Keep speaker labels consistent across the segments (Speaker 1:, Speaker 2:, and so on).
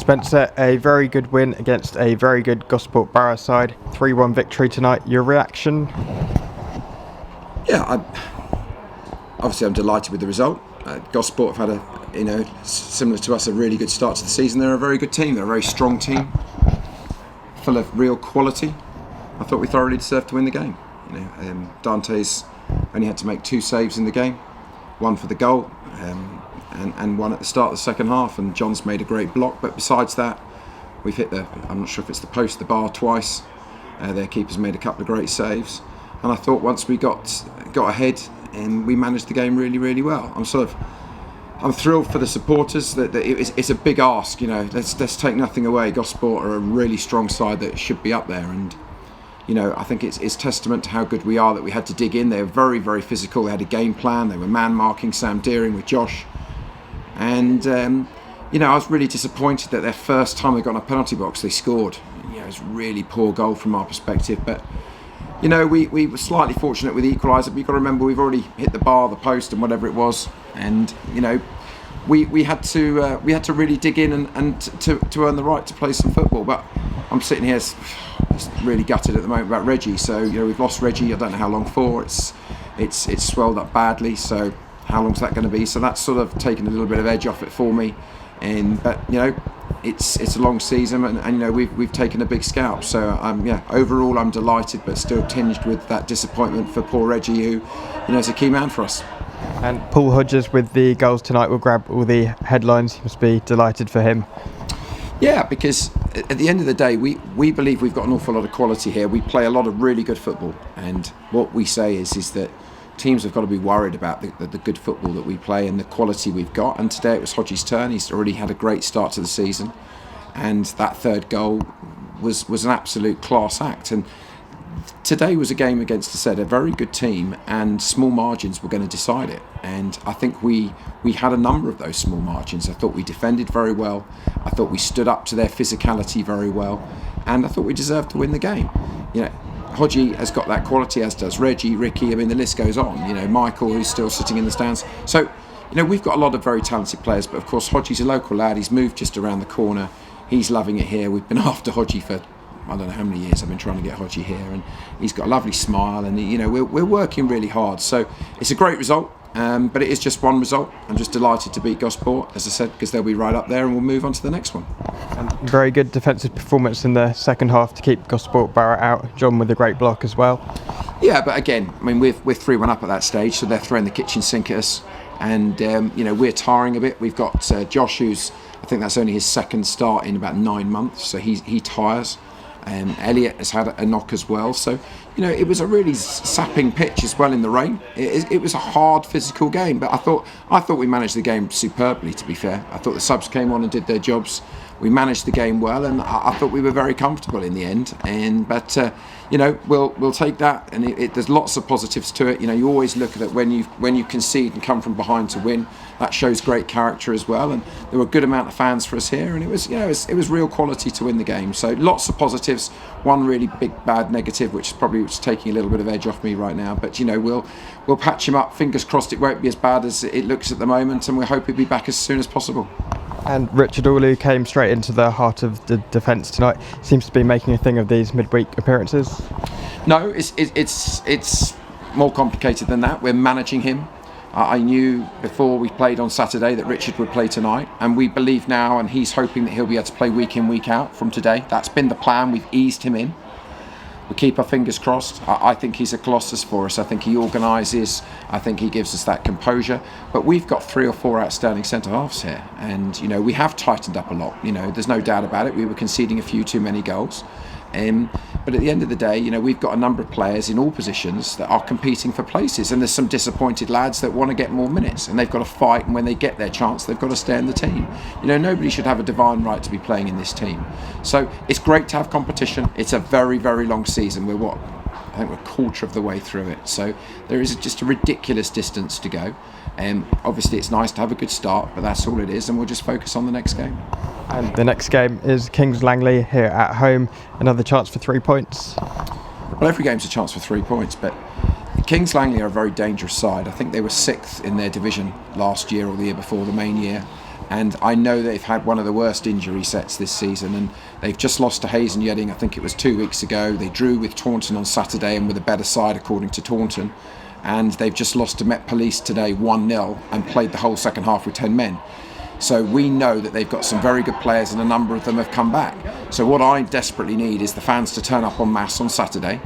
Speaker 1: Spencer, a very good win against a very good Gosport Borough side. 3-1 victory tonight. Your reaction?
Speaker 2: Yeah, obviously I'm delighted with the result. Gosport have had similar to us, a really good start to the season. They're a very good team. They're a very strong team, full of real quality. I thought we thoroughly deserved to win the game. Dante's only had to make 2 saves in the game, one for the goal, and one at the start of the second half, and John's made a great block. But besides that, we've hit I'm not sure if it's the post, the bar twice. Their keeper's made a couple of great saves, and I thought once we got ahead and we managed the game really, really well. I'm thrilled for the supporters that it's a big ask. Let's take nothing away. Gosport are a really strong side that should be up there, and I think it's testament to how good we are that we had to dig in. They were very, very physical. They had a game plan. They were man marking Sam Deering with Josh. And, I was really disappointed that their first time they got in a penalty box, they scored. It was a really poor goal from our perspective. But, we were slightly fortunate with the equaliser. But you've got to remember, we've already hit the bar, the post and whatever it was. And, we had to really dig in and to earn the right to play some football. But I'm sitting here really gutted at the moment about Reggie. So we've lost Reggie. I don't know how long for. It's swelled up badly. So how long's that going to be? So that's sort of taken a little bit of edge off it for me. But it's a long season, and we've taken a big scalp. So overall I'm delighted, but still tinged with that disappointment for poor Reggie, who is a key man for us.
Speaker 1: And Paul Hodges with the goals tonight will grab all the headlines. You must be delighted for him.
Speaker 2: Yeah, because at the end of the day, we believe we've got an awful lot of quality here. We play a lot of really good football, and what we say is that teams have got to be worried about the good football that we play and the quality we've got. And today it was Hodges' turn. He's already had a great start to the season, and that third goal was an absolute class act. And today was a game against, as I said, a very good team, and small margins were going to decide it. And I think we had a number of those small margins. I thought we defended very well. I thought we stood up to their physicality very well, and I thought we deserved to win the game. Hodgie has got that quality, as does Reggie, Ricky. The list goes on. Michael, who's still sitting in the stands. So, we've got a lot of very talented players. But of course, Hodgie's a local lad. He's moved just around the corner. He's loving it here. We've been after Hodgie for I don't know how many years I've been trying to get Hodgie here, and he's got a lovely smile, and we're working really hard. So it's a great result, but it is just one result. I'm just delighted to beat Gosport, as I said, because they'll be right up there, and we'll move on to the next one.
Speaker 1: And very good defensive performance in the second half to keep Gosport Borough out. John with a great block as well.
Speaker 2: Yeah, but again, we're 3-1 up at that stage, so they're throwing the kitchen sink at us, and we're tiring a bit. We've got Josh, who's, I think that's only his second start in about 9 months, so he tires. Elliot has had a knock as well, so it was a really sapping pitch as well in the rain. It was a hard physical game, but I thought we managed the game superbly, to be fair. I thought the subs came on and did their jobs. We managed the game well, and I thought we were very comfortable in the end. But we'll take that, and there's lots of positives to it. You always look at it when you concede and come from behind to win. That shows great character as well, and there were a good amount of fans for us here, and it was real quality to win the game. So lots of positives. One really big bad negative, which is taking a little bit of edge off me right now. But we'll patch him up. Fingers crossed it won't be as bad as it looks at the moment, and we hope he'll be back as soon as possible.
Speaker 1: And Richard Olu came straight into the heart of the defence tonight. Seems to be making a thing of these midweek appearances.
Speaker 2: No, it's more complicated than that. We're managing him. I knew before we played on Saturday that Richard would play tonight, and we believe now, and he's hoping that he'll be able to play week in, week out from today. That's been the plan. We've eased him in. We'll keep our fingers crossed. I think he's a colossus for us. I think he organises. I think he gives us that composure. But we've got 3 or 4 outstanding centre-halves here. And, we have tightened up a lot. There's no doubt about it. We were conceding a few too many goals. But at the end of the day, we've got a number of players in all positions that are competing for places, and there's some disappointed lads that want to get more minutes, and they've got to fight, and when they get their chance, they've got to stay in the team. Nobody should have a divine right to be playing in this team. So it's great to have competition. It's a very, very long season. I think we're a quarter of the way through it. So there is just a ridiculous distance to go. Obviously, it's nice to have a good start, but that's all it is, and we'll just focus on the next game.
Speaker 1: And the next game is Kings Langley here at home. Another chance for 3 points.
Speaker 2: Well, every game's a chance for 3 points, but Kings Langley are a very dangerous side. I think they were 6th in their division last year or the year before, the main year. And I know they've had one of the worst injury sets this season, and they've just lost to Hayes and Yedding, I think it was 2 weeks ago. They drew with Taunton on Saturday and with a better side according to Taunton. And they've just lost to Met Police today 1-0 and played the whole second half with 10 men. So we know that they've got some very good players, and a number of them have come back. So what I desperately need is the fans to turn up en masse on Saturday.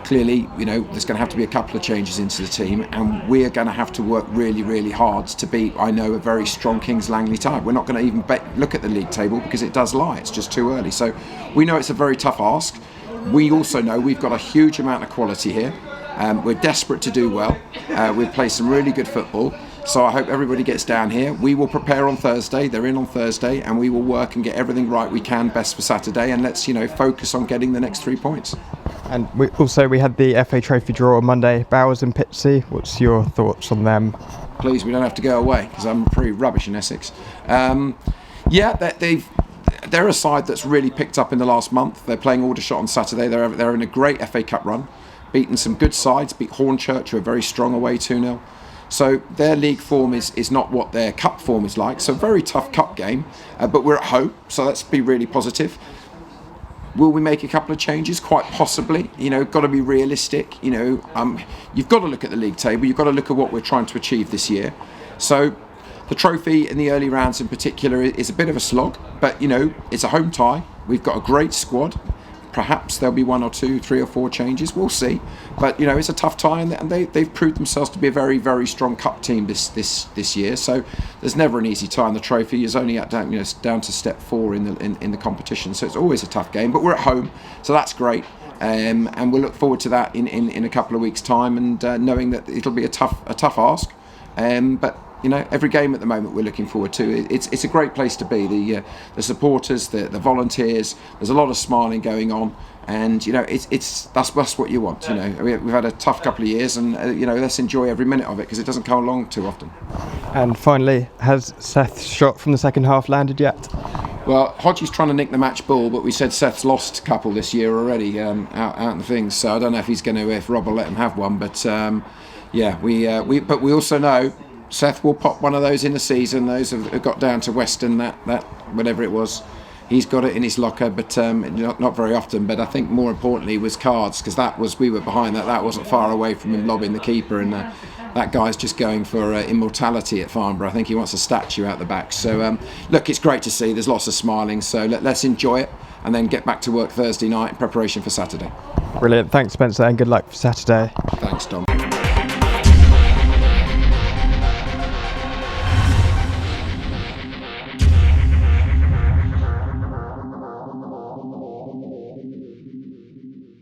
Speaker 2: Clearly, there's going to have to be a couple of changes into the team, and we're going to have to work really, really hard to beat, I know, a very strong Kings Langley side. We're not going to even look at the league table because it does lie. It's just too early. So we know it's a very tough ask. We also know we've got a huge amount of quality here. We're desperate to do well. We've played some really good football. So I hope everybody gets down here. We will prepare on Thursday. They're in on Thursday, and we will work and get everything right we can best for Saturday. And let's, focus on getting the next 3 points.
Speaker 1: And we had the FA Trophy draw on Monday. Bowers and Pitsea. What's your thoughts on them?
Speaker 2: Please, we don't have to go away because I'm pretty rubbish in Essex. They're a side that's really picked up in the last month. They're playing Aldershot on Saturday. They're in a great FA Cup run, beaten some good sides. Beat Hornchurch, who are very strong away 2-0. So their league form is not what their cup form is like. So very tough cup game, but we're at home, so let's be really positive. Will we make a couple of changes? Quite possibly. Got to be realistic. You've got to look at the league table. You've got to look at what we're trying to achieve this year. So the trophy in the early rounds in particular is a bit of a slog, but it's a home tie. We've got a great squad. Perhaps there'll be 1 or 2, 3 or 4 changes. We'll see. But it's a tough tie, and they've proved themselves to be a very, very strong cup team this year. So there's never an easy tie in the trophy. It's only down to step 4 in the competition. So it's always a tough game. But we're at home, so that's great. And we'll look forward to that in a couple of weeks' time, and knowing that it'll be a tough ask. But every game at the moment we're looking forward to. It's a great place to be. The supporters, the volunteers. There's a lot of smiling going on, and that's what you want. We've had a tough couple of years, and let's enjoy every minute of it because it doesn't come along too often.
Speaker 1: And finally, has Seth's shot from the second half landed yet?
Speaker 2: Well, Hodgie's trying to nick the match ball, but we said Seth's lost a couple this year already out in the things. So I don't know if Rob will let him have one, but we also know Seth will pop one of those in the season. Those have got down to Western, that whatever it was, he's got it in his locker, but not very often. But I think more importantly was cards, because we were behind that. That wasn't far away from him lobbing the keeper, and that guy's just going for immortality at Farnborough. I think he wants a statue out the back. So look, it's great to see. There's lots of smiling. So let's enjoy it, and then get back to work Thursday night in preparation for Saturday.
Speaker 1: Brilliant. Thanks, Spencer, and good luck for Saturday.
Speaker 2: Thanks, Dom.